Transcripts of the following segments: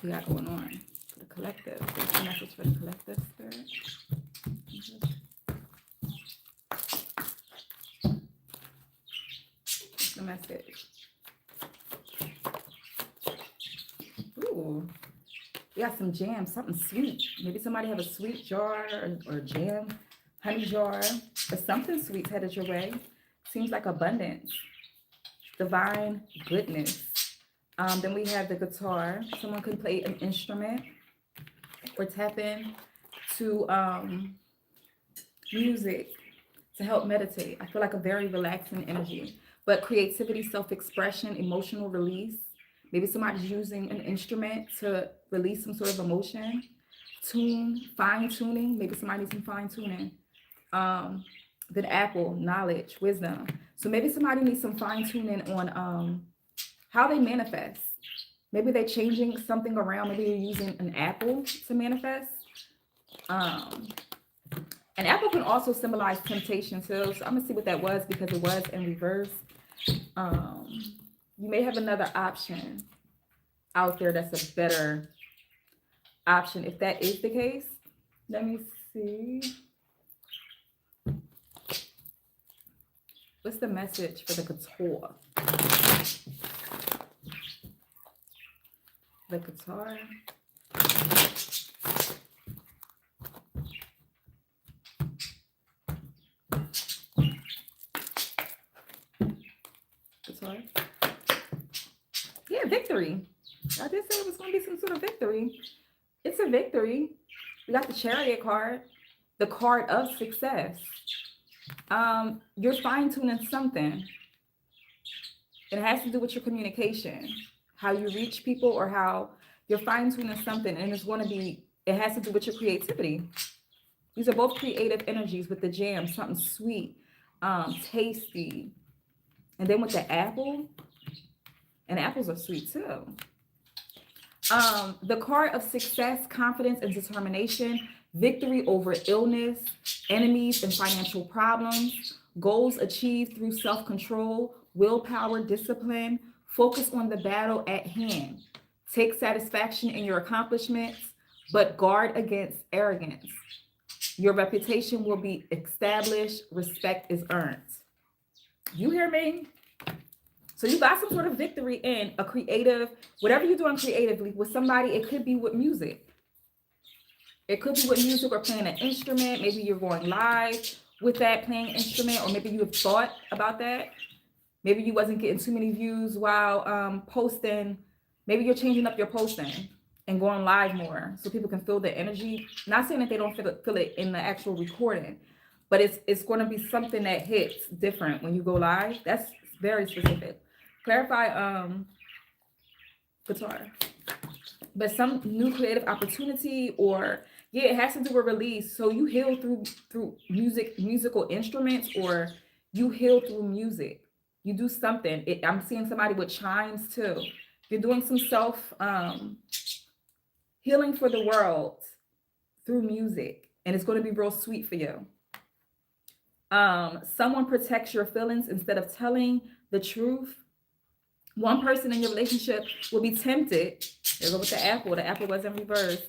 we got going on for the collective? What's the message for the collective, Spirit? What's the message? Ooh, we got some jam, something sweet. Maybe somebody have a sweet jar or jam, honey jar, or something sweet headed your way. Seems like abundance, divine goodness. Then we have the guitar. Someone could play an instrument or tap in to music to help meditate. I feel like a very relaxing energy. But creativity, self-expression, emotional release. Maybe somebody's using an instrument to release some sort of emotion. Fine-tuning. Maybe somebody needs some fine-tuning. Then apple, knowledge, wisdom. So maybe somebody needs some fine-tuning on how they manifest. Maybe they're changing something around. Maybe you're using an apple to manifest. An apple can also symbolize temptation too. So I'm gonna see what that was because it was in reverse. You may have another option out there that's a better option. If that is the case, let me see. What's the message for the guitar? The guitar. Guitar. Yeah, victory. I did say it was going to be some sort of victory. It's a victory. We got the Chariot card, the card of success. You're fine-tuning something. It has to do with your communication, how you reach people, or how you're fine-tuning something, and it has to do with your creativity. These are both creative energies with the jam, something sweet, tasty. And then with the apple, and apples are sweet too. The card of success, confidence, and determination, victory over illness, enemies, and financial problems, goals achieved through self-control, willpower, discipline, focus on the battle at hand. Take satisfaction in your accomplishments, but guard against arrogance. Your reputation will be established, respect is earned. You hear me? So you got some sort of victory in a creative, whatever you're doing creatively with somebody. It could be with music. It could be with music or playing an instrument. Maybe you're going live with that playing instrument, or maybe you have thought about that. Maybe you wasn't getting too many views while posting. Maybe you're changing up your posting and going live more so people can feel the energy. Not saying that they don't feel it in the actual recording, but it's going to be something that hits different when you go live. That's very specific. Clarify guitar. But some new creative opportunity, or yeah, it has to do with release. So you heal through musical instruments, or you heal through music. You do something. I'm seeing somebody with chimes too. You're doing some self healing for the world through music, and it's going to be real sweet for you. Someone protects your feelings instead of telling the truth. One person in your relationship will be tempted. There go with the apple. The apple was in reverse.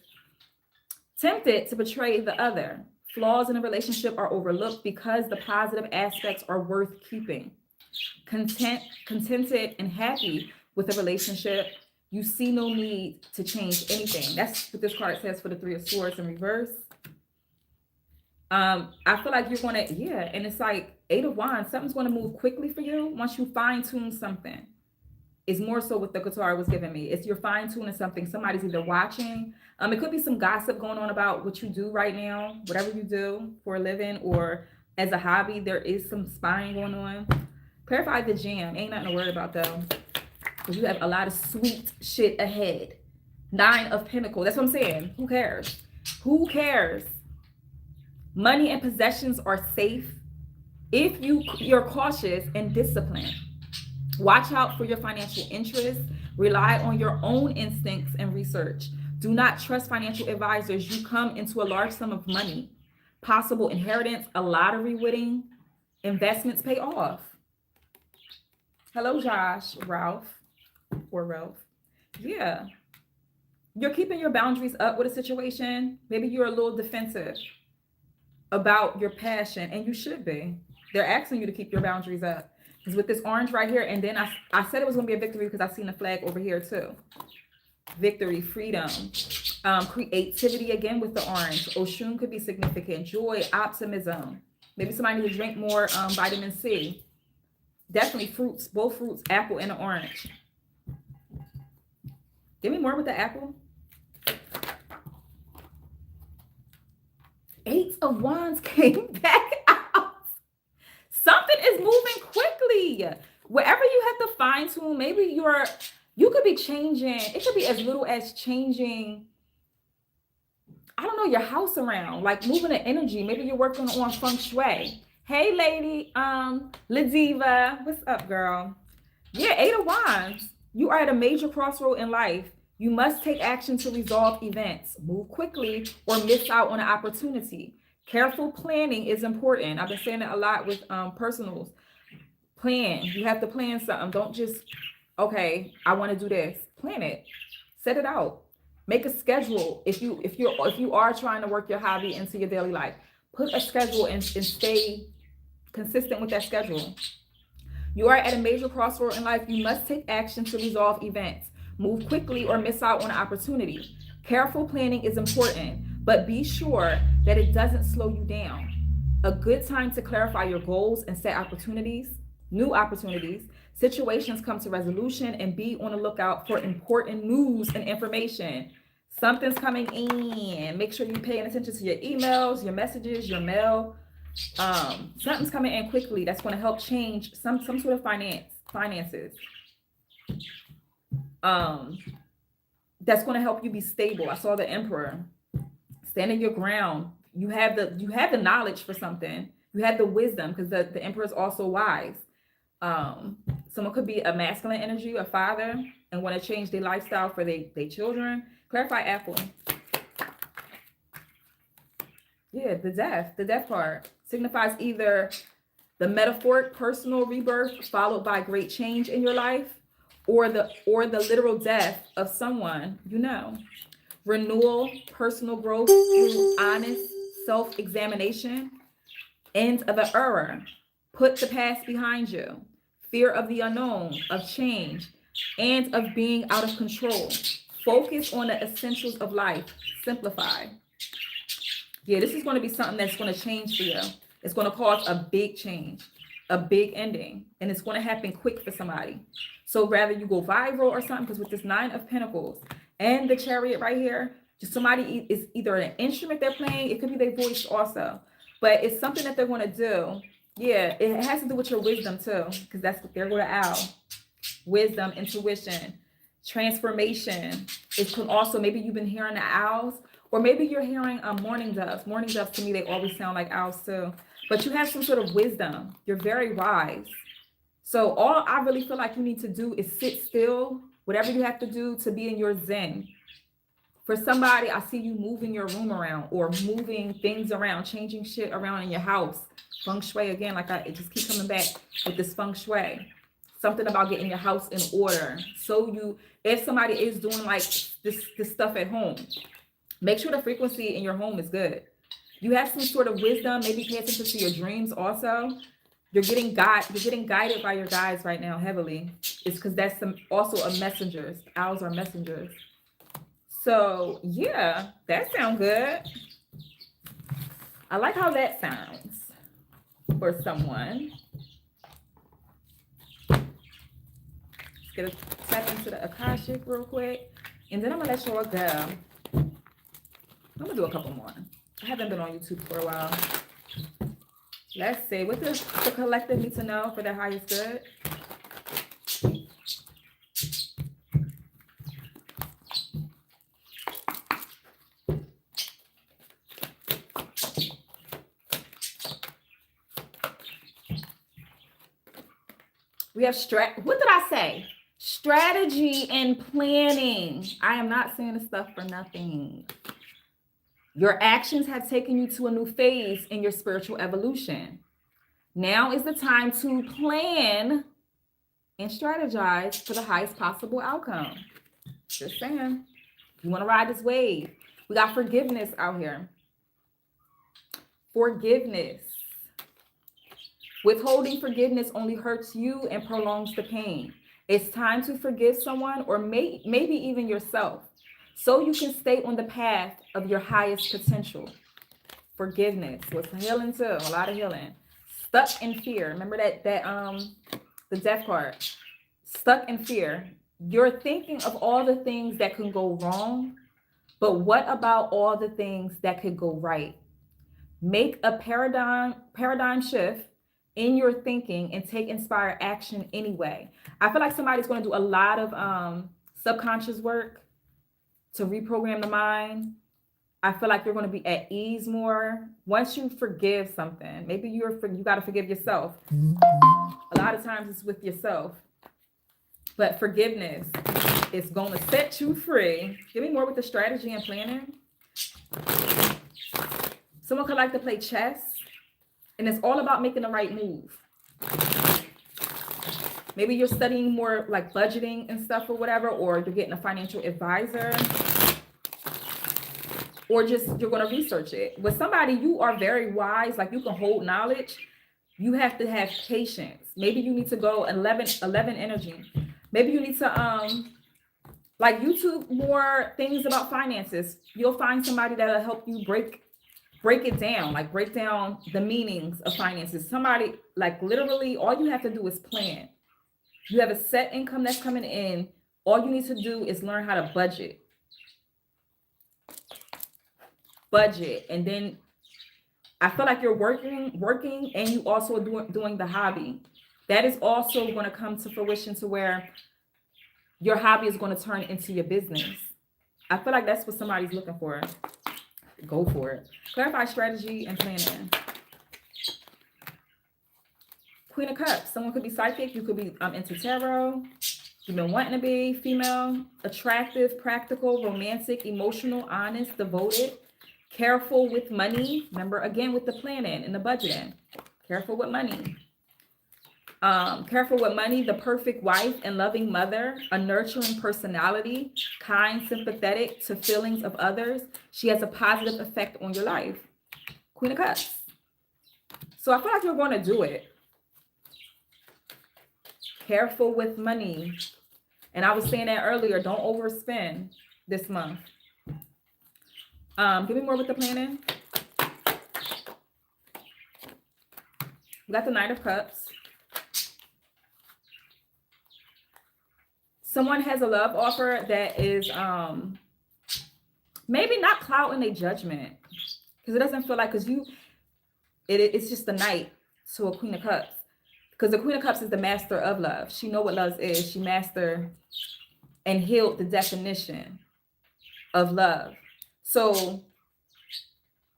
Tempted to betray the other. Flaws in a relationship are overlooked because the positive aspects are worth keeping. Contented and happy with a relationship. You see no need to change anything. That's what this card says for the Three of Swords in reverse. I feel like you're going to, yeah, and it's like Eight of Wands. Something's going to move quickly for you once you fine-tune something. It's more so what the guitar was giving me. It's you're fine-tuning something. Somebody's either watching. It could be some gossip going on about what you do right now, whatever you do for a living or as a hobby. There is some spying going on. Clarify the jam. Ain't nothing to worry about though, because you have a lot of sweet shit ahead. Nine of Pentacles. That's what I'm saying. Who cares? Who cares? Money and possessions are safe if you're cautious and disciplined. Watch out for your financial interests. Rely on your own instincts and research. Do not trust financial advisors. You come into a large sum of money. Possible inheritance, a lottery winning, investments pay off. Hello, Josh, Ralph, or Ralph. Yeah. you're keeping your boundaries up with a situation. Maybe you're a little defensive about your passion, and you should be. They're asking you to keep your boundaries up. Because with this orange right here, and then I said it was going to be a victory because I seen the flag over here too. Victory, freedom, creativity again with the orange. Oshun could be significant. Joy, optimism. Maybe somebody needs to drink more vitamin C. Definitely fruits, both fruits, apple and the orange. Give me more with the apple. 8 of Wands came back out. Something is moving quickly. Wherever you have to fine tune, maybe you could be changing. It could be as little as changing, I don't know, your house around, like moving the energy. Maybe you're working on feng shui. Hey, lady, Ladiva, what's up, girl? Yeah, 8 of Wands. You are at a major crossroad in life. You must take action to resolve events. Move quickly or miss out on an opportunity. Careful planning is important. I've been saying it a lot with personals. Plan. You have to plan something. Don't just, okay, I want to do this. Plan it. Set it out. Make a schedule. If you are trying to work your hobby into your daily life, put a schedule and stay consistent with that schedule. You are at a major crossroad in life. You must take action to resolve events. Move quickly or miss out on an opportunity. Careful planning is important, but be sure that it doesn't slow you down. A good time to clarify your goals and set opportunities, new opportunities. Situations come to resolution, and be on the lookout for important news and information. Something's coming in. Make sure you're paying attention to your emails, your messages, your mail. Something's coming in quickly that's going to help change some sort of finances. That's going to help you be stable. I saw the Emperor. Standing your ground. You have the knowledge for something. You have the wisdom, because the Emperor is also wise. Someone could be a masculine energy, a father, and want to change their lifestyle for their children. Clarify apple. Yeah, the death card signifies either the metaphoric personal rebirth followed by great change in your life, or the literal death of someone you know. Renewal, personal growth through honest self-examination. End of an era. Put the past behind you. Fear of the unknown, of change, and of being out of control. Focus on the essentials of life. Simplify. Yeah, this is going to be something that's going to change for you. It's going to cause a big change, a big ending, and it's going to happen quick for somebody. So rather you go viral or something, because with this 9 of Pentacles and the Chariot right here, just somebody is either an instrument they're playing, it could be their voice also, but it's something that they're going to do. Yeah, it has to do with your wisdom too, because that's what they're going to owl. Wisdom, intuition, transformation. It can also, maybe you've been hearing the owls, or maybe you're hearing mourning doves. Mourning doves, to me, they always sound like owls too. But you have some sort of wisdom. You're very wise. So all I really feel like you need to do is sit still, whatever you have to do to be in your zen. For somebody, I see you moving your room around, or moving things around, changing shit around in your house. Feng shui again, like it just keep coming back with this feng shui. Something about getting your house in order. So if somebody is doing like this stuff at home, make sure the frequency in your home is good. You have some sort of wisdom. Maybe pay attention to your dreams also. You're getting guided by your guides right now heavily. It's because that's also a messengers. Owls are messengers. So yeah, that sounds good. I like how that sounds for someone. Let's get a step into the Akashic real quick, and then I'm gonna let y'all go. I'm gonna do a couple more. I haven't been on YouTube for a while. Let's see, what does the collective need to know for their highest good? We have what did I say? Strategy and planning. I am not saying this stuff for nothing. Your actions have taken you to a new phase in your spiritual evolution. Now is the time to plan and strategize for the highest possible outcome. Just saying. You want to ride this wave. We got forgiveness out here. Forgiveness. Withholding forgiveness only hurts you and prolongs the pain. It's time to forgive someone, or maybe even yourself, so you can stay on the path of your highest potential. Forgiveness was healing too, a lot of healing. Stuck in fear. Remember that the death card. Stuck in fear. You're thinking of all the things that can go wrong, but what about all the things that could go right? Make a paradigm shift in your thinking and take inspired action anyway. I feel like somebody's going to do a lot of subconscious work to reprogram the mind. I feel like you're going to be at ease more once you forgive something. Maybe you got to forgive yourself. A lot of times it's with yourself. But forgiveness is going to set you free. Give me more with the strategy and planning. Someone could like to play chess, and it's all about making the right move. Maybe you're studying more like budgeting and stuff or whatever, or you're getting a financial advisor, or just you're going to research it. With somebody, you are very wise, like you can hold knowledge. You have to have patience. Maybe you need to go 11 energy. Maybe you need to like YouTube more things about finances. You'll find somebody that'll help you break it down, like break down the meanings of finances. Somebody, like literally all you have to do is plan. You have a set income that's coming in. All you need to do is learn how to budget. And then I feel like you're working and you also doing the hobby. That is also going to come to fruition to where your hobby is going to turn into your business. I feel like that's what somebody's looking for. Go for it. Clarify strategy and planning. Queen of Cups. Someone could be psychic. You could be into tarot. You've been wanting to be female, attractive, practical, romantic, emotional, honest, devoted, careful with money. Remember, again, with the planning and the budgeting. Careful with money. Careful with money, the perfect wife and loving mother, a nurturing personality, kind, sympathetic to feelings of others. She has a positive effect on your life. Queen of Cups. So I feel like you're going to do it. Careful with money. And I was saying that earlier, don't overspend this month. Give me more with the planning. We got the Knight of Cups. Someone has a love offer that is maybe not clouding their judgment, because it doesn't feel like, it's just the Knight to a Queen of Cups, because the Queen of Cups is the master of love. She know what love is. She mastered and healed the definition of love. So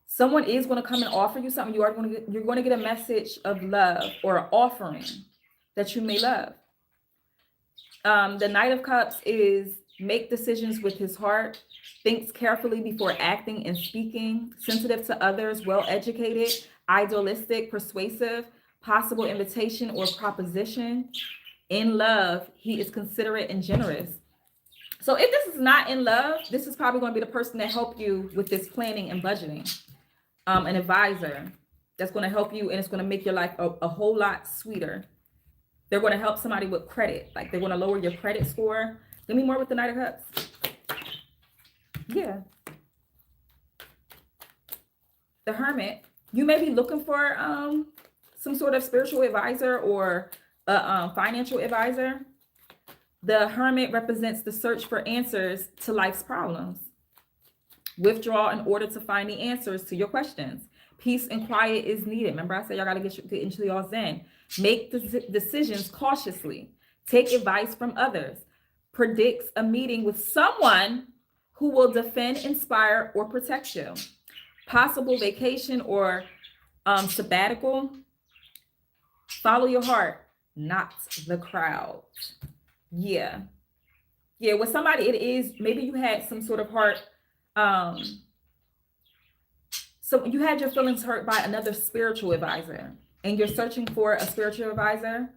someone is going to come and offer you something. You're going to get a message of love or an offering that you may love. The Knight of Cups is make decisions with his heart, thinks carefully before acting and speaking, sensitive to others, well-educated, idealistic, persuasive, possible invitation or proposition. In love, he is considerate and generous. So if this is not in love, this is probably going to be the person that helped you with this planning and budgeting. An advisor that's going to help you, and it's going to make your life a whole lot sweeter. They're going to help somebody with credit. Like they're going to lower your credit score. Give me more with the Knight of Cups. Yeah. The Hermit. You may be looking for some sort of spiritual advisor or a financial advisor. The Hermit represents the search for answers to life's problems. Withdraw in order to find the answers to your questions. Peace and quiet is needed. Remember I said y'all got to get into y'all zen. Make decisions cautiously. Take advice from others. Predicts a meeting with someone who will defend, inspire, or protect you. Possible vacation or sabbatical. Follow your heart, not the crowd. Yeah. With somebody, it is, maybe you had some sort of heart. So you had your feelings hurt by another spiritual advisor, and you're searching for a spiritual advisor.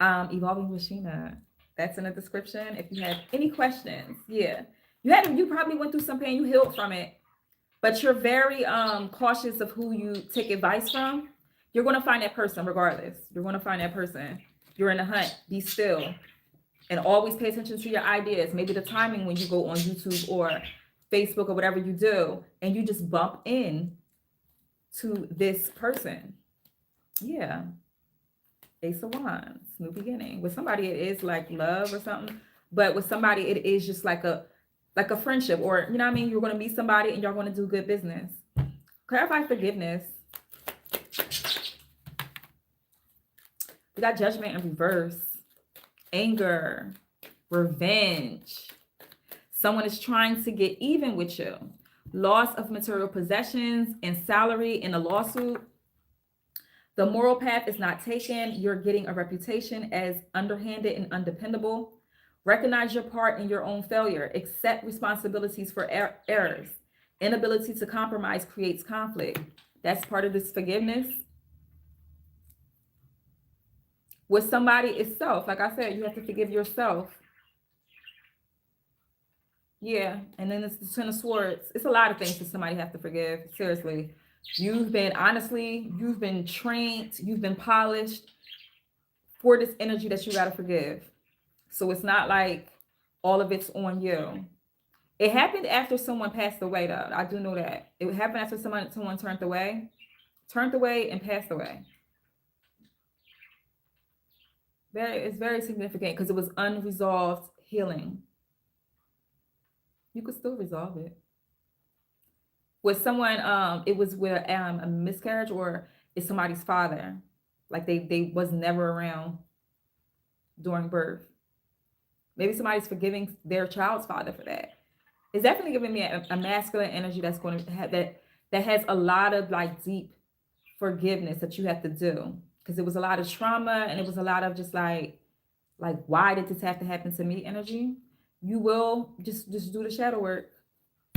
Evolving with Sheena. That's in the description if you have any questions. Yeah. You probably went through some pain, you healed from it, but you're very cautious of who you take advice from. You're going to find that person regardless. You're going to find that person. You're in the hunt. Be still and always pay attention to your ideas. Maybe the timing when you go on YouTube or Facebook or whatever you do, and you just bump in to this person. Yeah. Ace of Wands, new beginning. With somebody, it is like love or something, but with somebody, it is just like a friendship, or you know what I mean. You're going to meet somebody and y'all going to do good business. Clarify forgiveness. We got Judgment in reverse, anger, revenge. Someone is trying to get even with you. Loss of material possessions and salary in a lawsuit. The moral path is not taken. You're getting a reputation as underhanded and undependable. Recognize your part in your own failure. Accept responsibilities for errors. Inability to compromise creates conflict. That's part of this forgiveness. With somebody itself, like I said, you have to forgive yourself. Yeah, and then it's the Ten of Swords. It's a lot of things that somebody have to forgive. Seriously. You've been trained, you've been polished for this energy that you got to forgive. So it's not like all of it's on you. It happened after someone passed away, though. I do know that. It happened after someone turned away and passed away. It's very significant because it was unresolved healing. You could still resolve it. With someone, it was with a miscarriage, or it's somebody's father. Like they was never around during birth. Maybe somebody's forgiving their child's father for that. It's definitely giving me a masculine energy that's going to have that has a lot of like deep forgiveness that you have to do, because it was a lot of trauma and it was a lot of just like why did this have to happen to me energy. You will just do the shadow work.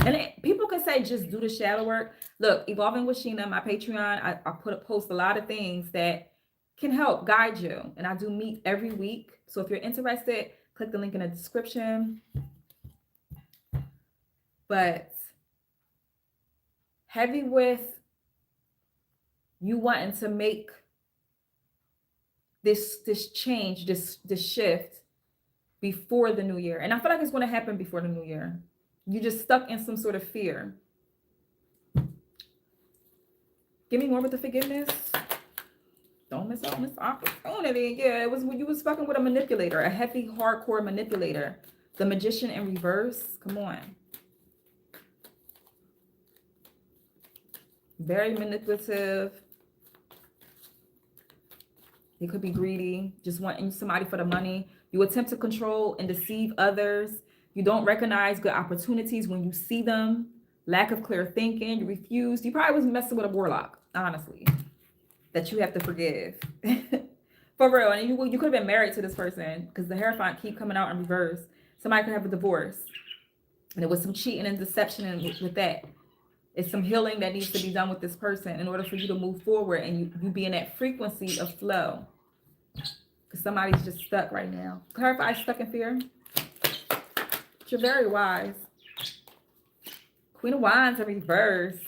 And people can say just do the shadow work. Look, Evolving with Sheena, my Patreon, I post a lot of things that can help guide you. And I do meet every week. So if you're interested, click the link in the description. But heavy with you wanting to make this change, this shift before the new year. And I feel like it's going to happen before the new year. You just stuck in some sort of fear. Give me more with the forgiveness. Don't miss out on this opportunity. Yeah, it was when you was fucking with a manipulator, a heavy, hardcore manipulator. The Magician in reverse. Come on. Very manipulative. It could be greedy, just wanting somebody for the money. You attempt to control and deceive others. You don't recognize good opportunities when you see them. Lack of clear thinking. You refuse. You probably was messing with a warlock, honestly, that you have to forgive. For real. And you could have been married to this person, because the Hierophant keep coming out in reverse. Somebody could have a divorce. And there was some cheating and deception with that. It's some healing that needs to be done with this person in order for you to move forward and you be in that frequency of flow. Because somebody's just stuck right now. Clarify, stuck in fear. You're very wise. Queen of Wands in reverse.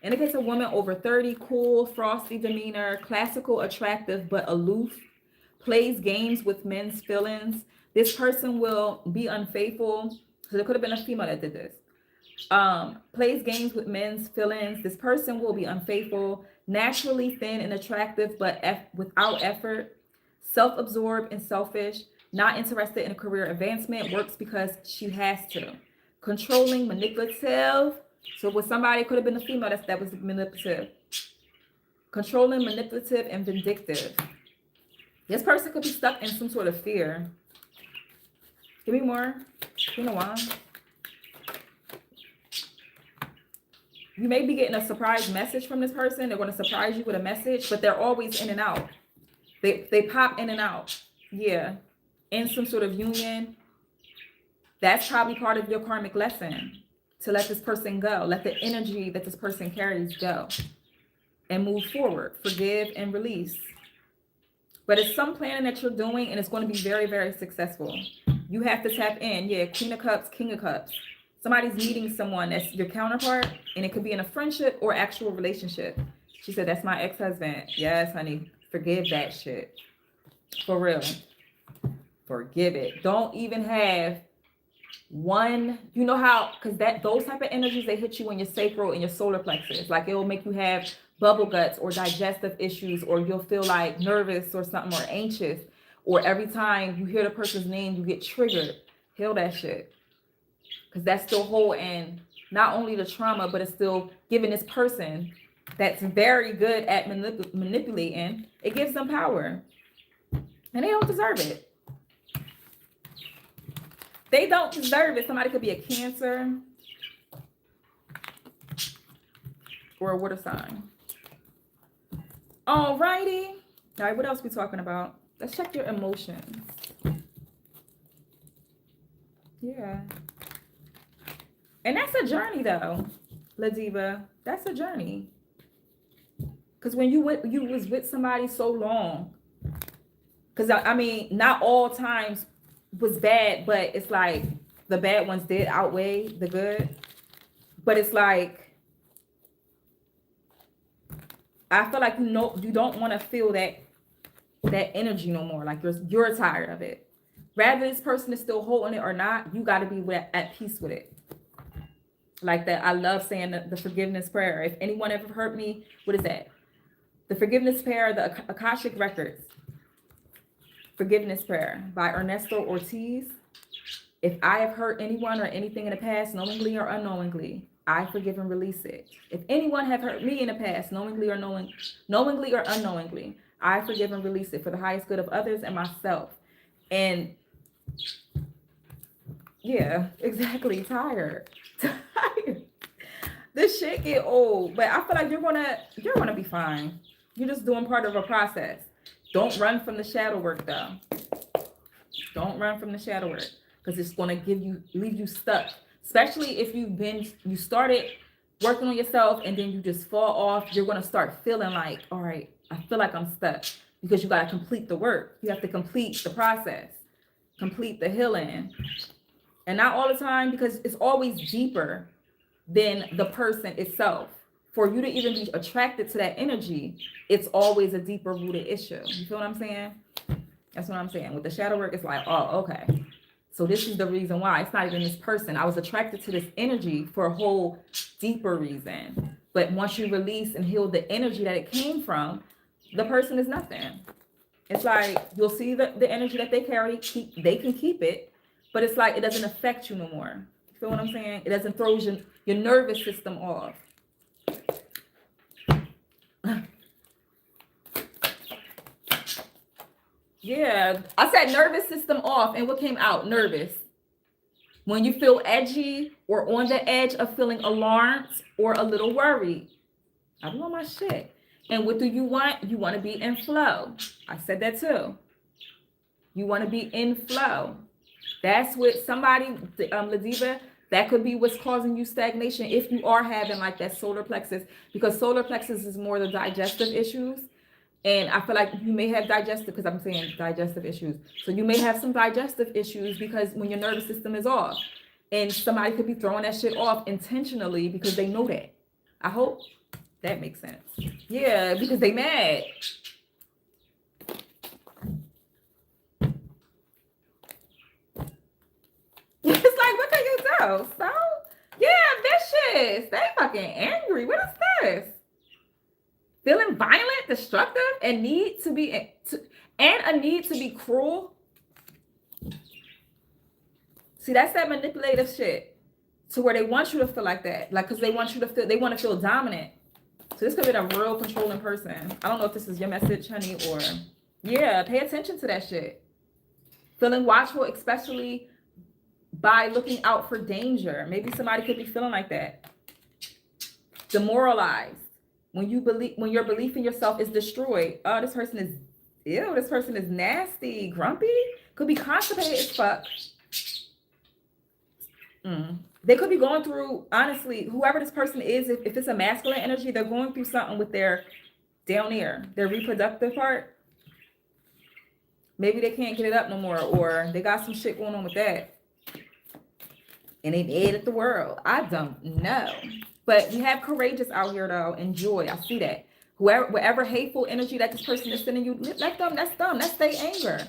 Indicates a woman over 30, cool, frosty demeanor, classical, attractive, but aloof, plays games with men's feelings. This person will be unfaithful. So there could have been a female that did this. Plays games with men's feelings. This person will be unfaithful, naturally thin and attractive, but without effort, self-absorbed and selfish, not interested in a career advancement, works because she has to. Controlling, manipulative. So with somebody, it could have been a female that was manipulative. Controlling, manipulative, and vindictive. This person could be stuck in some sort of fear. Give me more. Queen of Wands. You may be getting a surprise message from this person. They're going to surprise you with a message, but they're always in and out. They pop in and out. Yeah. In some sort of union. That's probably part of your karmic lesson, to let this person go. Let the energy that this person carries go and move forward. Forgive and release. But it's some planning that you're doing, and it's going to be very, very successful. You have to tap in. Yeah, Queen of Cups, King of Cups. Somebody's meeting someone that's your counterpart, and it could be in a friendship or actual relationship. She said, that's my ex-husband. Yes, honey. Forgive that shit. For real. Forgive it. Don't even have one, you know how, because those type of energies, they hit you in your sacral and your solar plexus. Like it will make you have bubble guts or digestive issues, or you'll feel like nervous or something, or anxious, or every time you hear the person's name, you get triggered. Heal that shit. Because that's still holding not only the trauma, but it's still giving this person that's very good at manipulating, it gives them power. And they don't deserve it. They don't deserve it. Somebody could be a Cancer or a water sign. Alrighty. All right, what else are we talking about? Let's check your emotions. Yeah. And that's a journey though, La Diva. That's a journey. Because when you was with somebody so long, because I mean, not all times was bad, but it's like the bad ones did outweigh the good. But it's like, I feel like you don't want to feel that energy no more. Like you're tired of it. Rather this person is still holding it or not, you got to be at peace with it. Like that, I love saying the forgiveness prayer. If anyone ever hurt me, what is that? The forgiveness prayer, the Akashic Records. Forgiveness prayer by Ernesto Ortiz. If I have hurt anyone or anything in the past, knowingly or unknowingly, I forgive and release it. If anyone have hurt me in the past, knowingly or unknowingly, I forgive and release it for the highest good of others and myself. And yeah, exactly. Tired. This shit get old, but I feel like you're gonna be fine. You're just doing part of a process. Don't run from the shadow work though. Don't run from the shadow work, because it's gonna leave you stuck. Especially if you started working on yourself and then you just fall off, you're gonna start feeling like, all right, I feel like I'm stuck, because you gotta complete the work. You have to complete the process, complete the healing. And not all the time, because it's always deeper than the person itself. For you to even be attracted to that energy, it's always a deeper rooted issue. You feel what I'm saying? That's what I'm saying. With the shadow work, it's like, oh, okay. So this is the reason why. It's not even this person. I was attracted to this energy for a whole deeper reason. But once you release and heal the energy that it came from, the person is nothing. It's like, you'll see the energy that they carry, they can keep it, but it's like, it doesn't affect you no more. You feel what I'm saying? It doesn't throw your nervous system off. Yeah, I said nervous system off, and what came out? Nervous. When you feel edgy or on the edge of feeling alarmed or a little worried. I don't know my shit. And what do you want? You want to be in flow. I said that too. You want to be in flow. That's what somebody, La Diva, that could be what's causing you stagnation if you are having like that solar plexus, because solar plexus is more the digestive issues. And I feel like you may have digestive, because I'm saying digestive issues. So you may have some digestive issues because when your nervous system is off, and somebody could be throwing that shit off intentionally because they know that. I hope that makes sense. Yeah, because they mad. It's like, what can you do? So, yeah, vicious. They fucking angry. What is this? Feeling violent, destructive, and a need to be cruel. See, that's that manipulative shit, to where they want you to feel like that, like, because they want to feel dominant. So this could be a real controlling person. I don't know if this is your message, honey, or yeah, pay attention to that shit. Feeling watchful, especially by looking out for danger. Maybe somebody could be feeling like that. Demoralized. When your belief in yourself is destroyed. Oh, this person is ew. This person is nasty, grumpy. Could be constipated as fuck. They could be going through, honestly, whoever this person is, if it's a masculine energy, they're going through something with their down here, their reproductive part. Maybe they can't get it up no more, or they got some shit going on with that. And they mad at the world. I don't know. But we have courageous out here though, and joy. I see that. Whatever hateful energy that this person is sending you, let them, that's them. That's their anger.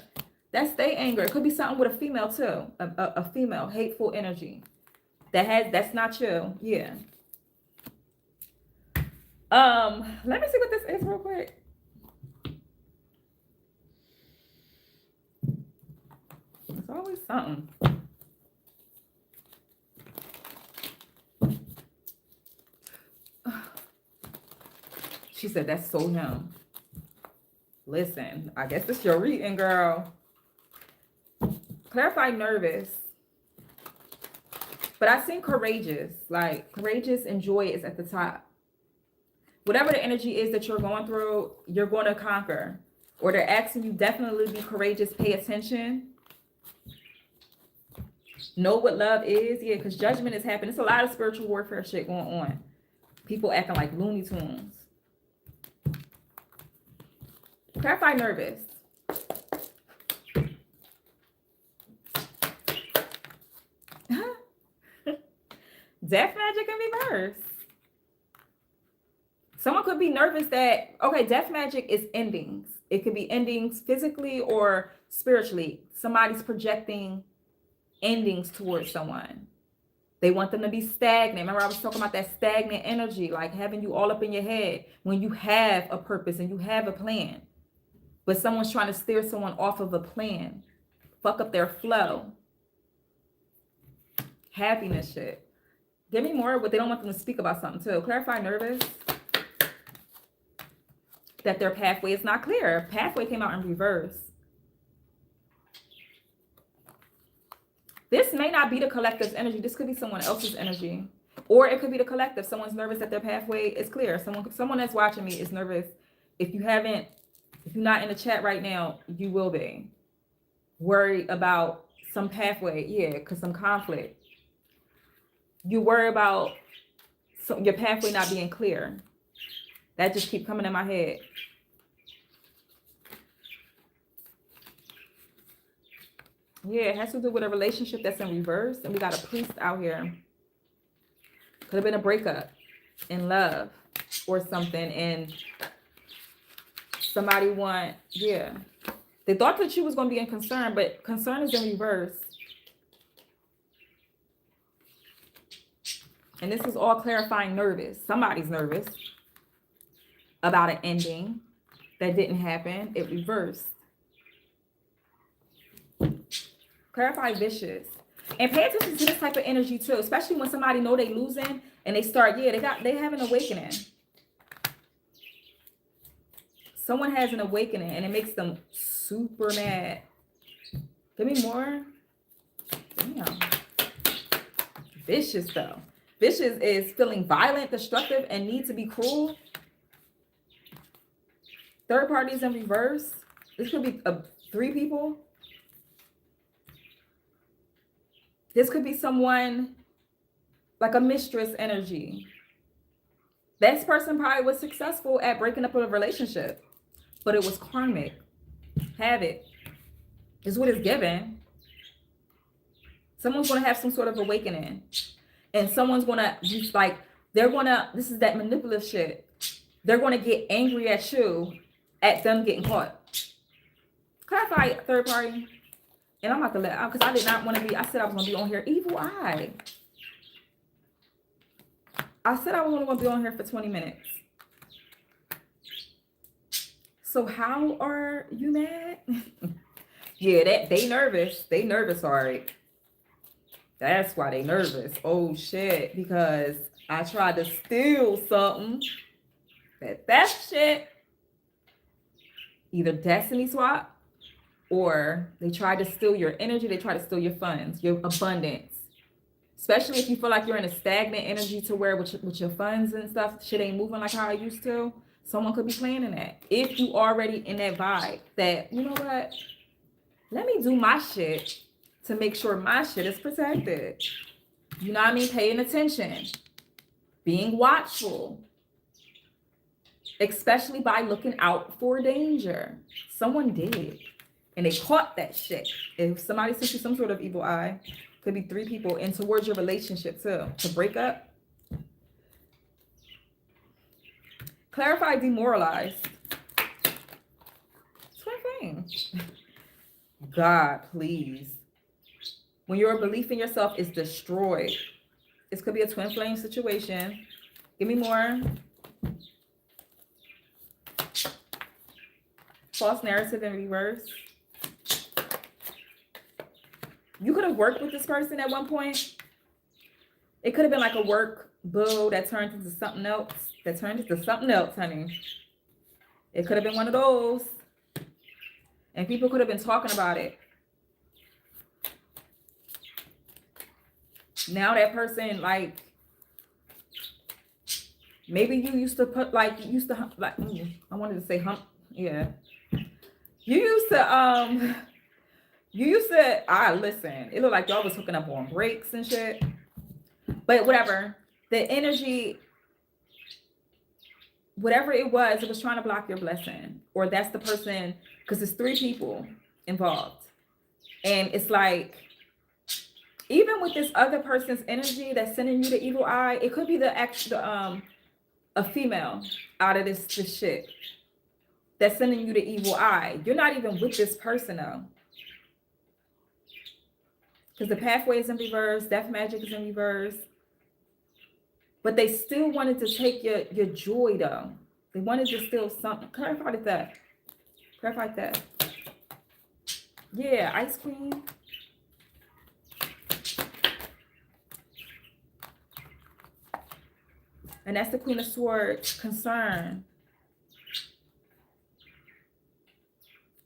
That's their anger. It could be something with a female too. A female hateful energy. That's not you. Yeah. Let me see what this is real quick. It's always something. She said, that's so him. Listen, I guess this your reading, girl. Clarify nervous. But I seen courageous. Like, courageous and joy is at the top. Whatever the energy is that you're going through, you're going to conquer. Or they're asking you definitely be courageous, pay attention. Know what love is. Yeah, because judgment is happening. It's a lot of spiritual warfare shit going on. People acting like Looney Tunes. Clarify nervous. Death magic in reverse. Someone could be nervous that, okay, death magic is endings. It could be endings physically or spiritually. Somebody's projecting endings towards someone. They want them to be stagnant. Remember, I was talking about that stagnant energy, like having you all up in your head when you have a purpose and you have a plan. But someone's trying to steer someone off of a plan. Fuck up their flow. Happiness shit. Give me more, but they don't want them to speak about something too. Clarify nervous. That their pathway is not clear. Pathway came out in reverse. This may not be the collective's energy. This could be someone else's energy. Or it could be the collective. Someone's nervous that their pathway is clear. Someone that's watching me is nervous. If you're not in the chat right now, you will be. Worried about some pathway. Yeah, because some conflict. You worry about your pathway not being clear. That just keeps coming in my head. Yeah, it has to do with a relationship that's in reverse. And we got a priest out here. Could have been a breakup in love or something. And somebody they thought that you was going to be in concern, but concern is in reverse. And this is all clarifying nervous. Somebody's nervous about an ending that didn't happen. It reversed. Clarify vicious. And pay attention to this type of energy too, especially when somebody know they losing and they start, they have an awakening. Someone has an awakening and it makes them super mad. Give me more. Damn. Vicious though. Vicious is feeling violent, destructive, and need to be cruel. Third parties in reverse. This could be 3 people. This could be someone like a mistress energy. This person probably was successful at breaking up a relationship, but it was karmic. Habit is what it's given. Someone's going to have some sort of awakening. And someone's going to just this is that manipulative shit. They're going to get angry at you, at them getting caught. Clarify third party. And I'm about to let out because I did not want to be, I said I was going to be on here. Evil eye. I said I was only going to be on here for 20 minutes. So how are you mad? Yeah, they nervous. They nervous, all right. That's why they nervous. Oh, shit. Because I tried to steal something. That shit. Either destiny swap. Or they try to steal your energy. They try to steal your funds, your abundance. Especially if you feel like you're in a stagnant energy to where with your funds and stuff, shit ain't moving like how it used to. Someone could be planning that. If you already in that vibe that, you know what? Let me do my shit to make sure my shit is protected. You know what I mean? Paying attention. Being watchful. Especially by looking out for danger. Someone did. And they caught that shit. If somebody sent you some sort of evil eye, could be 3 people, and towards your relationship too, to break up. Clarify demoralized. Twin flame. God, please. When your belief in yourself is destroyed. This could be a twin flame situation. Give me more. False narrative in reverse. You could have worked with this person at one point. It could have been like a work boo that turned into something else. Honey. It could have been one of those. And people could have been talking about it. Now that person, like, maybe you used to put, like, I wanted to say hump. Yeah. You used to, listen, it looked like y'all was hooking up on breaks and shit. But whatever. The energy, whatever it was trying to block your blessing. Or that's the person, because it's 3 people involved. And it's like, even with this other person's energy that's sending you the evil eye, it could be a female out of this shit that's sending you the evil eye. You're not even with this person though. Because the pathway is in reverse, death magic is in reverse. But they still wanted to take your joy though. They wanted to steal something. Clarify that. Clarify that. Yeah, Ice Queen. And that's the Queen of Swords, concern.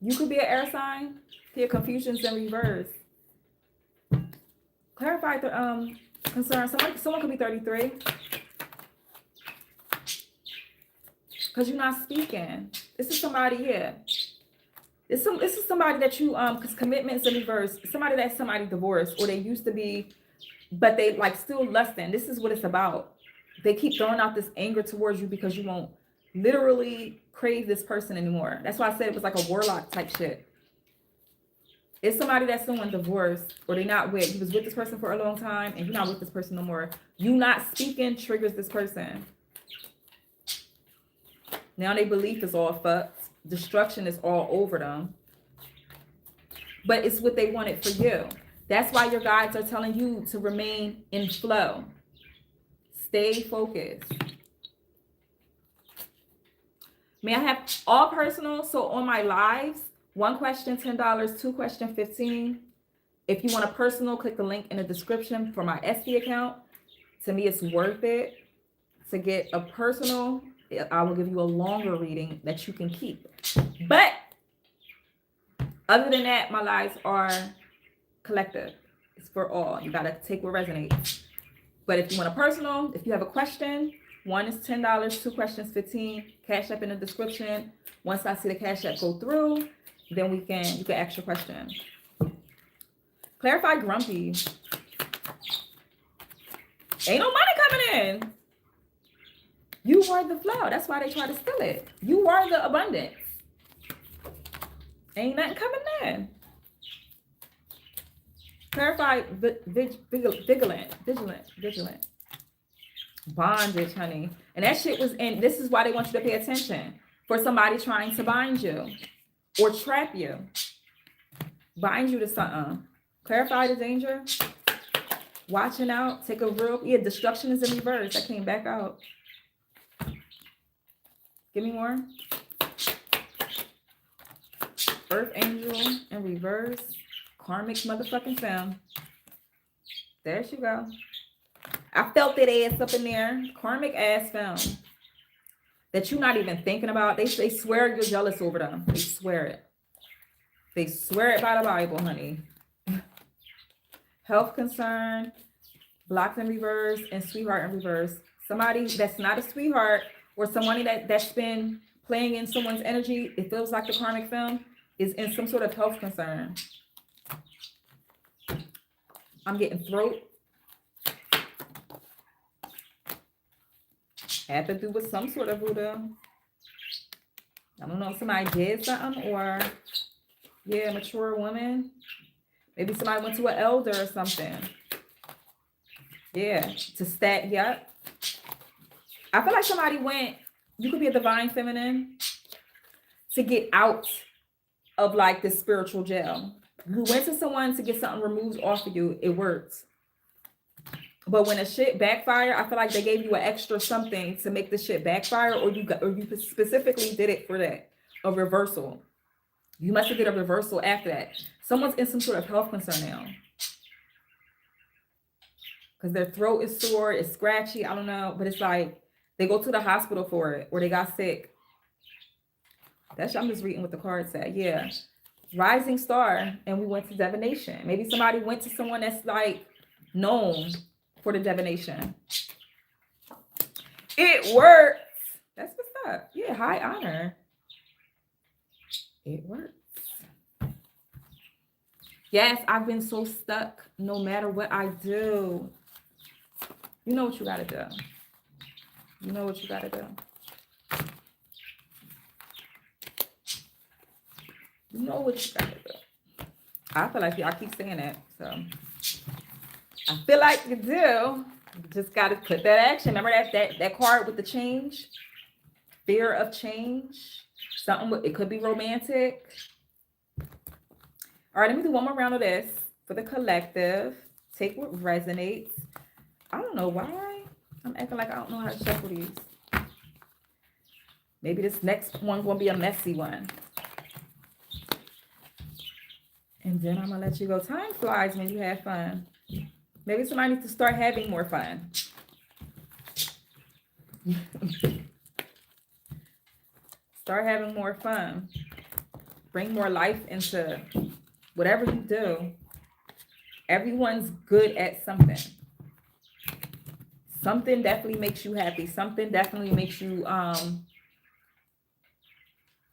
You could be an air sign. Your confusion's in reverse. Clarify the concern. Someone could be 33. Because you're not speaking. This is somebody, yeah. This is somebody that you, because commitment's in reverse. Somebody that's somebody divorced, or they used to be, but they like still lusting. This is what it's about. They keep throwing out this anger towards you because you won't literally crave this person anymore. That's why I said it was like a warlock type shit. It's somebody that's someone divorced, or they not with. You was with this person for a long time and you're not with this person no more. You not speaking triggers this person. Now their belief is all fucked. Destruction is all over them. But it's what they wanted for you. That's why your guides are telling you to remain in flow. Stay focused. May I have all personal? So on my lives, 1 question, $10, 2 question, $15. If you want a personal, click the link in the description for my SD account. To me, it's worth it to get a personal. I will give you a longer reading that you can keep. But other than that, my lives are collective. It's for all. You got to take what resonates. But if you want a personal, if you have a question, 1 is $10, 2 questions, $15. Cash App in the description. Once I see the Cash App go through, then you can ask your question. Clarify grumpy. Ain't no money coming in. You are the flow. That's why they try to steal it. You are the abundance. Ain't nothing coming in. Clarify vigilant. Bondage, honey. And that shit was in. This is why they want you to pay attention. For somebody trying to bind you or trap you. Bind you to something. Clarify the danger. Watching out. Take a real. Yeah, destruction is in reverse. That came back out. Give me more. Earth angel in reverse. Karmic motherfucking film. There she go. I felt that ass up in there. Karmic ass film. That you're not even thinking about. They swear you're jealous over them. They swear it. They swear it by the Bible, honey. Health concern. Blocked in reverse. And sweetheart in reverse. Somebody that's not a sweetheart, or somebody that's been playing in someone's energy, it feels like the karmic film, is in some sort of health concern. I'm getting throat. Had to do with some sort of voodoo. I don't know if somebody did something, or Yeah, mature woman. Maybe somebody went to an elder or something. Yeah, to stack. Yep. I feel like somebody went, you could be a divine feminine, to get out of like the spiritual jail. You went to someone to get something removed off of you. It worked. But when a shit backfire, I feel like they gave you an extra something to make the shit backfire, or you specifically did it for that. A reversal. You must have did a reversal after that. Someone's in some sort of health concern now. Because their throat is sore, it's scratchy, I don't know. But it's like they go to the hospital for it, or they got sick. That's, I'm just reading what the card said. Yeah. Rising star, and we went to divination. Maybe somebody went to someone that's like known for the divination. It works. That's what's up. Yeah, high honor. It works. Yes, I've been so stuck no matter what I do. You know what you gotta do. You know what you gotta do. You know what you gotta do. I feel like I keep saying that, so I feel like you do. You just gotta put that action. Remember that card with the change, fear of change. Something. It could be romantic. All right, let me do one more round of this for the collective. Take what resonates. I don't know why I'm acting like I don't know how to shuffle these. Maybe this next one's gonna be a messy one. And then I'm gonna let you go. Time flies when you have fun. Maybe somebody needs to start having more fun. Start having more fun. Bring more life into whatever you do. Everyone's good at something. Something definitely makes you happy. Something definitely makes you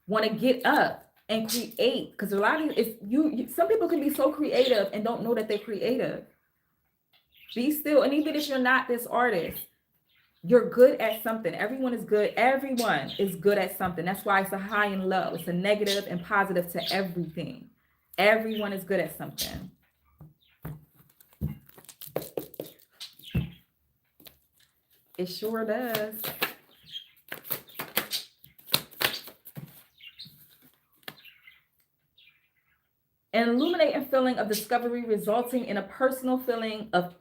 want to get up and create. Because a lot of some people can be so creative and don't know that they're creative. Be still. And even if you're not this artist, you're good at something. Everyone is good. Everyone is good at something. That's why it's a high and low. It's a negative and positive to everything. Everyone is good at something. It sure does. An illuminating feeling of discovery resulting in a personal feeling of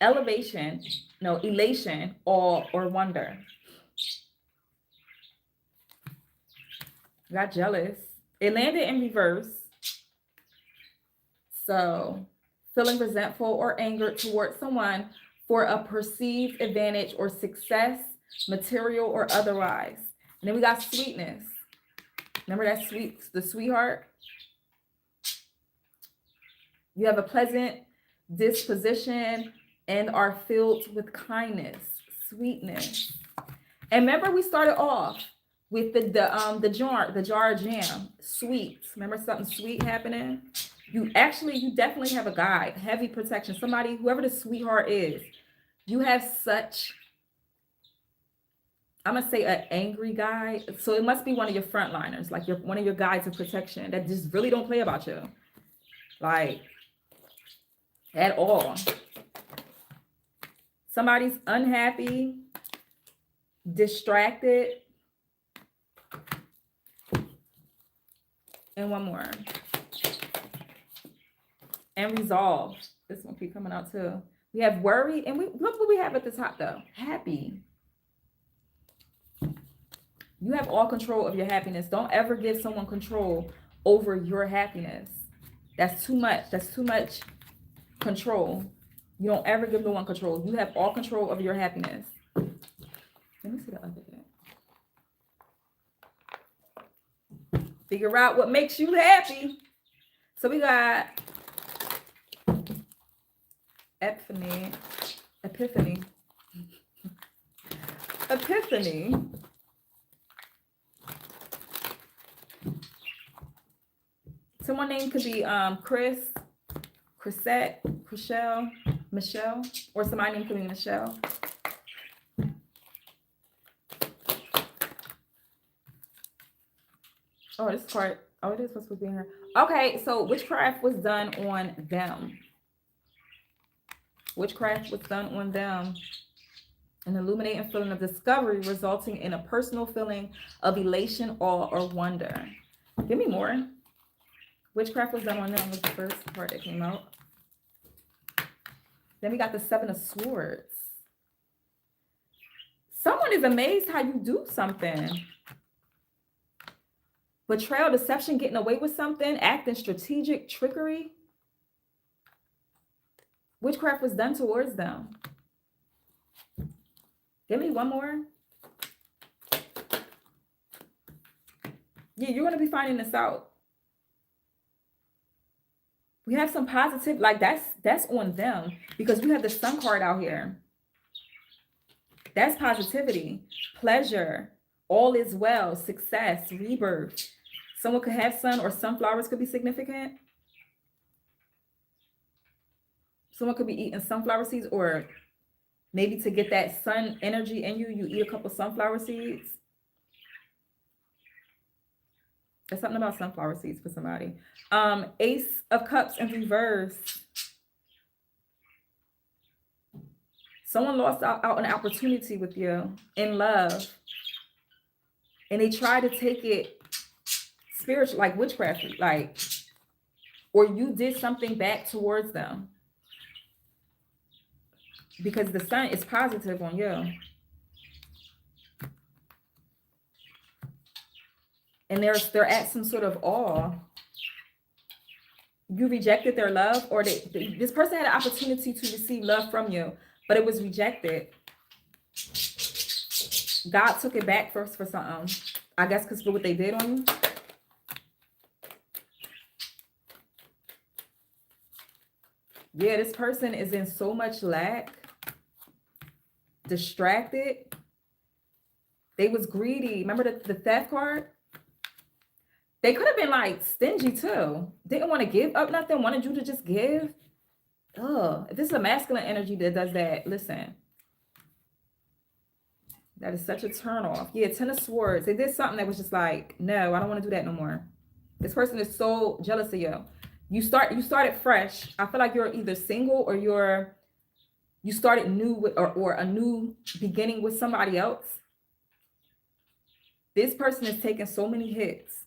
elation, or wonder. Got jealous. It landed in reverse. So, feeling resentful or angered towards someone for a perceived advantage or success, material or otherwise. And then we got sweetness. Remember that the sweetheart? You have a pleasant disposition and are filled with kindness, sweetness. And remember, we started off with the jar of jam, sweet. Remember something sweet happening? You definitely have a guide, heavy protection. Somebody, whoever the sweetheart is, you have such, I'm gonna say, an angry guy. So it must be one of your frontliners, like one of your guides of protection that just really don't play about you, like at all. Somebody's unhappy, distracted, and one more. And resolve. This one keep coming out too. We have worry, and look what we have at the top though. Happy. You have all control of your happiness. Don't ever give someone control over your happiness. That's too much. That's too much control. You don't ever give no one control. You have all control of your happiness. Let me see the other thing. Figure out what makes you happy. So we got Epiphany. Someone name could be Chris, Chrisette, Chriselle, Michelle, or somebody named could be Michelle. Oh, this card Oh, it is supposed to be in here. Okay, so witchcraft was done on them. Witchcraft was done on them. An illuminating feeling of discovery resulting in a personal feeling of elation, awe, or wonder. Give me more. Witchcraft was done on them was the first part that came out. Then we got the Seven of Swords. Someone is amazed how you do something. Betrayal, deception, getting away with something, acting strategic, trickery. Witchcraft was done towards them. Give me one more. Yeah, you're going to be finding this out. We have some positive, like that's on them because we have the Sun card out here. That's positivity, pleasure, all is well, success, rebirth. Someone could have sun or sunflowers could be significant. Someone could be eating sunflower seeds, or maybe to get that sun energy in you, you eat a couple sunflower seeds. There's something about sunflower seeds for somebody. Ace of Cups in reverse. Someone lost out an opportunity with you in love. And they try to take it spiritual, like witchcraft, like, or you did something back towards them. Because the sun is positive on you. And they're at some sort of awe. You rejected their love, or this person had an opportunity to receive love from you, but it was rejected. God took it back first for something. I guess because for what they did on you. Yeah, this person is in so much lack. Distracted. They was greedy. Remember the theft card? They could have been like stingy too. Didn't want to give up nothing. Wanted you to just give. Ugh. If this is a masculine energy that does that, listen. That is such a turn off. Yeah, Ten of Swords. They did something that was just like, no, I don't want to do that no more. This person is so jealous of you. You started fresh. I feel like you're either single or you started new with, or a new beginning with somebody else. This person is taking so many hits.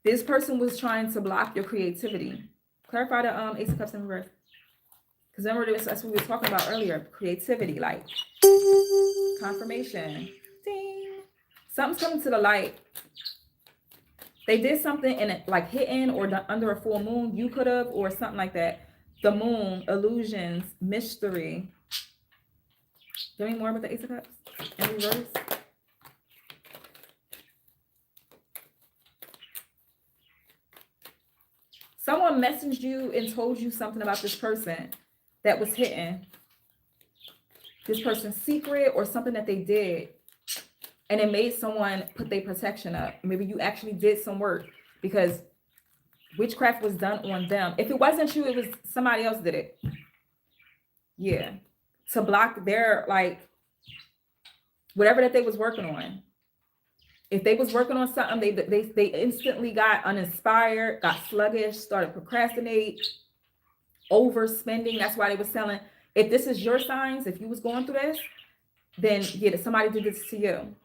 This person was trying to block your creativity. Clarify the Ace of Cups in reverse. Because remember, that's what we were talking about earlier. Creativity, like confirmation. Ding. Something's coming to the light. They did something in it, like hidden or under a full moon. You could have, or something like that. The moon, illusions, mystery. Give me more about the Ace of Cups in reverse. Someone messaged you and told you something about this person that was hidden. This person's secret or something that they did. And it made someone put their protection up. Maybe you actually did some work because witchcraft was done on them. If it wasn't you, it was somebody else did it. Yeah. To block their, like, whatever that they was working on. If they was working on something, they instantly got uninspired, got sluggish, started procrastinate, overspending. That's why they was selling. If this is your signs, if you was going through this, then yeah, somebody did this to you.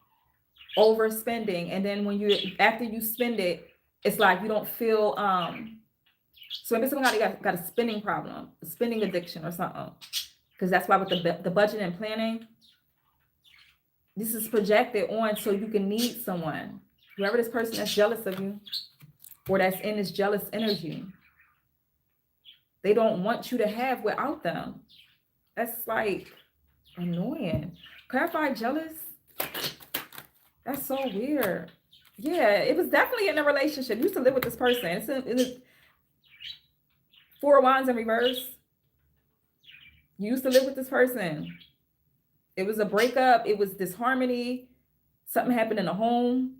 Overspending. And then when after you spend it, it's like you don't feel so maybe somebody got a spending problem, a spending addiction or something. Because that's why with the budget and planning, this is projected on so you can need someone. Whoever this person that's jealous of you or that's in this jealous energy, they don't want you to have without them. That's like annoying. Clarify jealous. That's so weird. Yeah, it was definitely in a relationship. You used to live with this person. It's Four of Wands in reverse. You used to live with this person. It was a breakup. It was disharmony. Something happened in the home.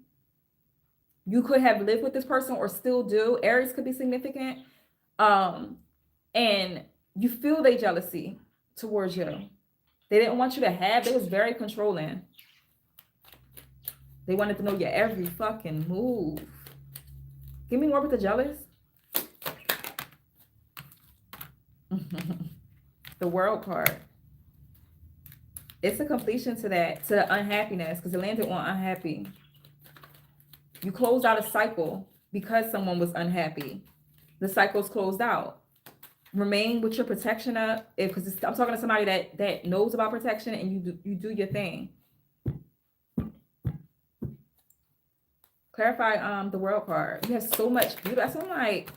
You could have lived with this person or still do. Aries could be significant. And you feel their jealousy towards you. They didn't want you to have. They was very controlling. They wanted to know your every fucking move. Give me more with the jealous. The World card. It's a completion to that, to the unhappiness, because it landed on unhappy. You closed out a cycle because someone was unhappy. The cycle's closed out. Remain with your protection up, because I'm talking to somebody that knows about protection, and you do your thing. Clarify the World card. You have so much beauty. That's what I'm like.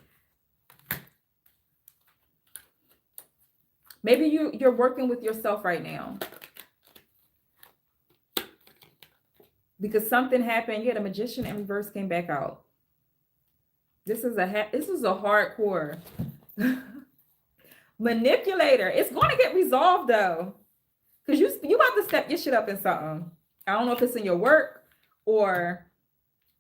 Maybe you're working with yourself right now. Because something happened. Yeah, the Magician in reverse came back out. This is a hardcore manipulator. It's going to get resolved though. Because you about to step your shit up in something. I don't know if it's in your work or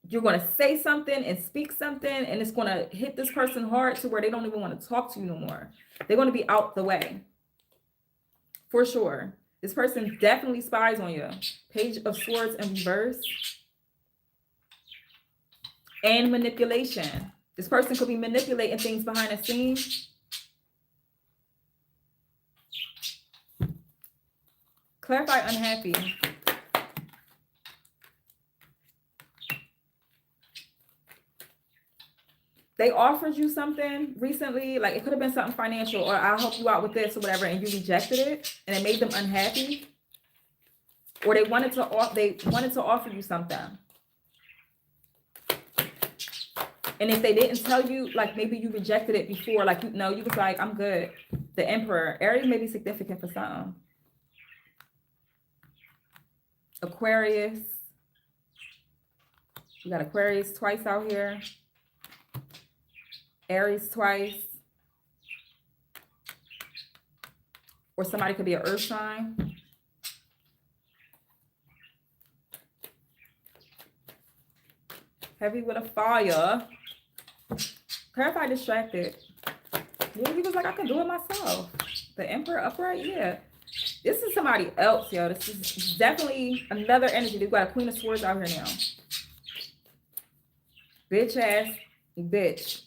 you're going to say something and speak something, and it's going to hit this person hard to where they don't even want to talk to you no more. They're going to be out the way. For sure. This person definitely spies on you. Page of Swords in reverse. And manipulation. This person could be manipulating things behind the scenes. Clarify unhappy. They offered you something recently, like it could have been something financial, or I'll help you out with this or whatever, and you rejected it, and it made them unhappy. Or they wanted to offer you something. And if they didn't tell you, like maybe you rejected it before, like you was like, I'm good. The Emperor. Aries may be significant for something. Aquarius. We got Aquarius twice out here. Aries twice. Or somebody could be an earth sign. Heavy with a fire. Clarify distracted. Yeah, he was like, I can do it myself. The Emperor upright, yeah. This is somebody else, yo. This is definitely another energy. They've got a Queen of Swords out here now. Bitch ass bitch.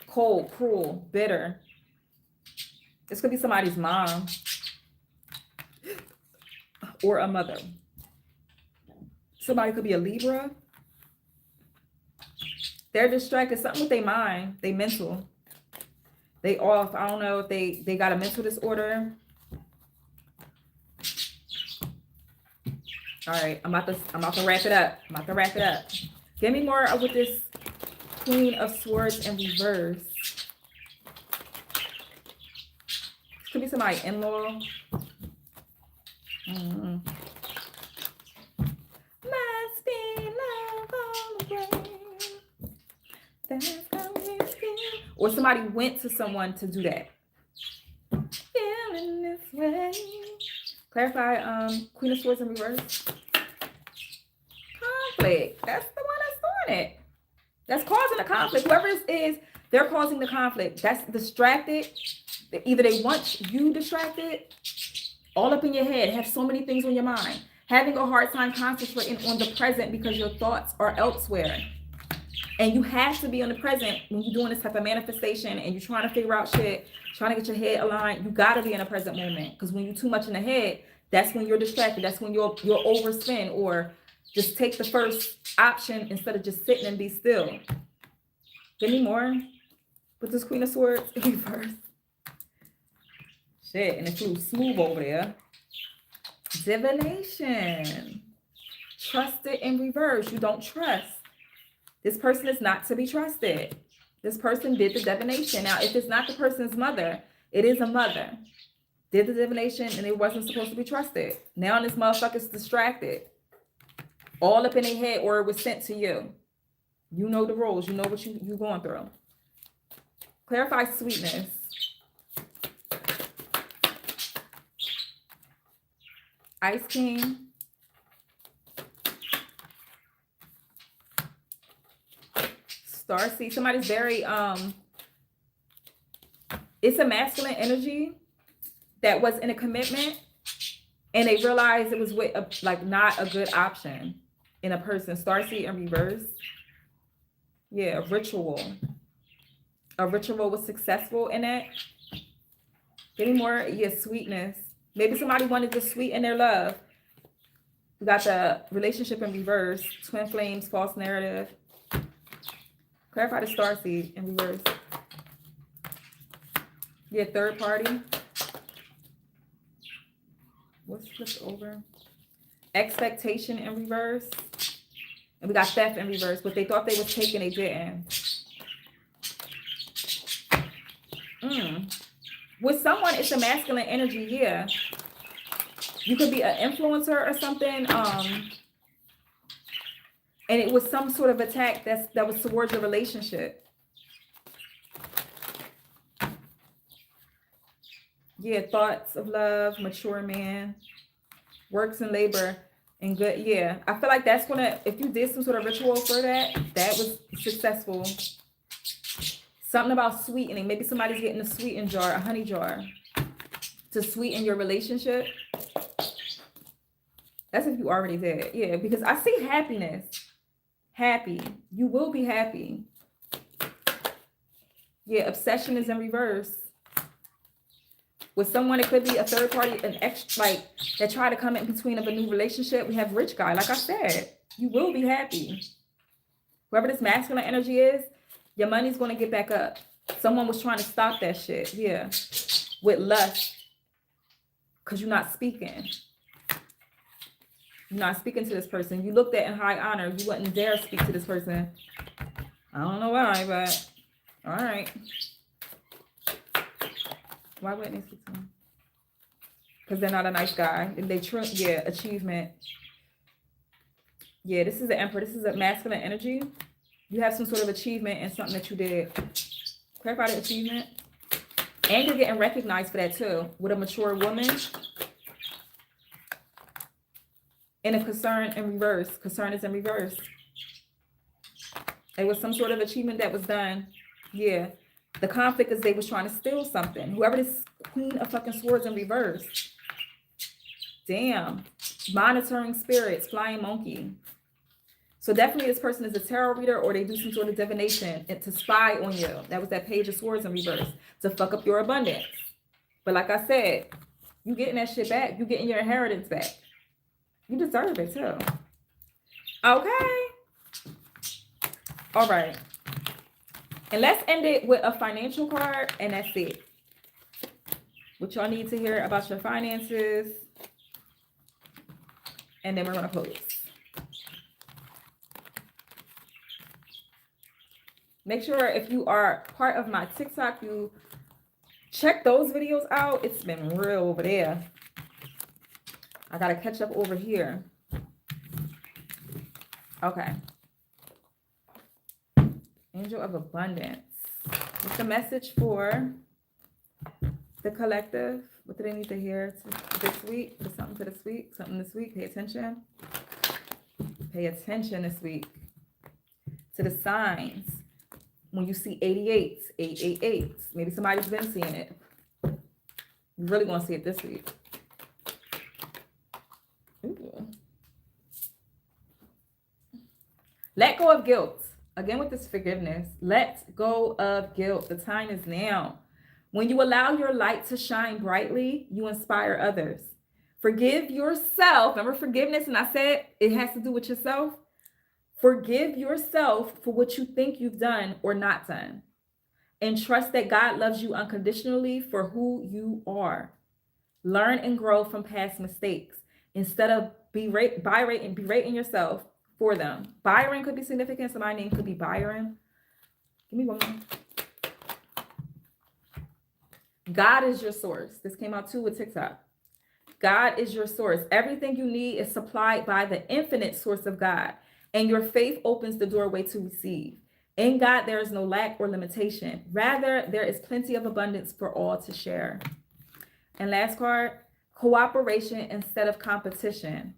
Cold, cruel, bitter. This could be somebody's mom or a mother. Somebody could be a Libra. They're distracted. Something with their mind, they mental. They off. I don't know if they got a mental disorder. All right, I'm about to wrap it up. Give me more with this Queen of Swords in reverse. Could be somebody in-law. Must be love all the way. That's how we feel. Or somebody went to someone to do that. Feeling this way. Clarify Queen of Swords in reverse. Conflict. That's the one that's doing it. That's causing the conflict. Whoever it is, they're causing the conflict. That's distracted. Either they want you distracted, all up in your head, have so many things on your mind, having a hard time concentrating on the present because your thoughts are elsewhere. And you have to be on the present when you're doing this type of manifestation and you're trying to figure out shit, trying to get your head aligned. You got to be in a present moment, because when you're too much in the head, that's when you're distracted. That's when you'll overspin, or just take the first option instead of just sitting and be still. Give me more with this Queen of Swords in reverse. Shit, and it flew smooth over there. Divination. Trusted in reverse. You don't trust. This person is not to be trusted. This person did the divination. Now, if it's not the person's mother, it is a mother. Did the divination and it wasn't supposed to be trusted. Now this motherfucker's distracted. All up in their head, or it was sent to you. You know the rules. You know what you're going through. Clarify sweetness. Ice King. Starseed. Somebody's very it's a masculine energy that was in a commitment and they realized it was with like not a good option. in a person. Starseed in reverse. Yeah, ritual. A ritual was successful in it. Any more? Yeah, sweetness. Maybe somebody wanted to sweeten their love. We got the relationship in reverse. Twin flames, false narrative. Clarify the starseed in reverse. Yeah, third party. What's flipped over? Expectation in reverse. And we got theft in reverse. What they thought they was taking, they didn't. With someone, it's a masculine energy, yeah. You could be an influencer or something. And it was some sort of attack that was towards your relationship. Yeah, thoughts of love, mature man, works and labor, and good. Yeah, I feel like that's gonna, if you did some sort of ritual for that, that was successful. Something about sweetening. Maybe somebody's getting a sweeten jar, a honey jar, to sweeten your relationship. That's if you already did. Yeah, because I see happiness. Happy. You will be happy. Yeah, obsession is in reverse. With someone, it could be a third party, an ex, like that try to come in between of a new relationship. We have rich guy. Like I said, you will be happy. Whoever this masculine energy is, your money's going to get back up. Someone was trying to stop that shit. Yeah. With lust. Because you're not speaking. You're not speaking to this person. You looked at in high honor. You wouldn't dare speak to this person. I don't know why, but all right. Why wouldn't they speak to him? Because they're not a nice guy. And they yeah, achievement. Yeah, this is the Emperor. This is a masculine energy. You have some sort of achievement in something that you did. Clarify the achievement. And you're getting recognized for that too. With a mature woman. And a concern in reverse. Concern is in reverse. It was some sort of achievement that was done. Yeah. The conflict is they was trying to steal something. Whoever this Queen of fucking Swords in reverse. Damn. Monitoring spirits. Flying monkey. So definitely this person is a tarot reader or they do some sort of divination to spy on you. That was that Page of Swords in reverse. To fuck up your abundance. But like I said, you getting that shit back. You getting your inheritance back. You deserve it too. Okay. All right. And let's end it with a financial card, and that's it. What y'all need to hear about your finances. And then we're going to close. Make sure if you are part of my TikTok, you check those videos out. It's been real over there. I got to catch up over here. Okay. Angel of Abundance. What's the message for the collective? What do they need to hear this week? For something for this week? Something this week? Pay attention. Pay attention this week to the signs. When you see 88s, 888s, maybe somebody's been seeing it. You really want to see it this week. Ooh. Let go of guilt. Again, with this forgiveness, let go of guilt. The time is now. When you allow your light to shine brightly, you inspire others. Forgive yourself. Remember forgiveness, and I said it has to do with yourself. Forgive yourself for what you think you've done or not done. And trust that God loves you unconditionally for who you are. Learn and grow from past mistakes instead of berating yourself for them. Byron could be significant. So my name could be Byron. Give me one more. God is your source. This came out too with TikTok. God is your source. Everything you need is supplied by the infinite source of God. And your faith opens the doorway to receive. In God, there is no lack or limitation. Rather, there is plenty of abundance for all to share. And last card, cooperation instead of competition.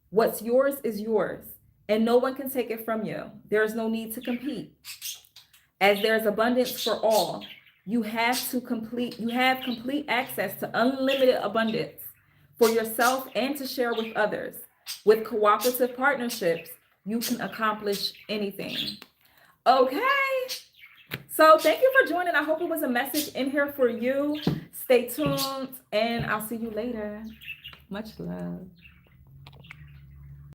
What's yours is yours, and no one can take it from you. There is no need to compete. As there is abundance for all, you have complete access to unlimited abundance for yourself and to share with others. With cooperative partnerships, you can accomplish anything. Okay. So thank you for joining. I hope it was a message in here for you. Stay tuned, and I'll see you later. Much love.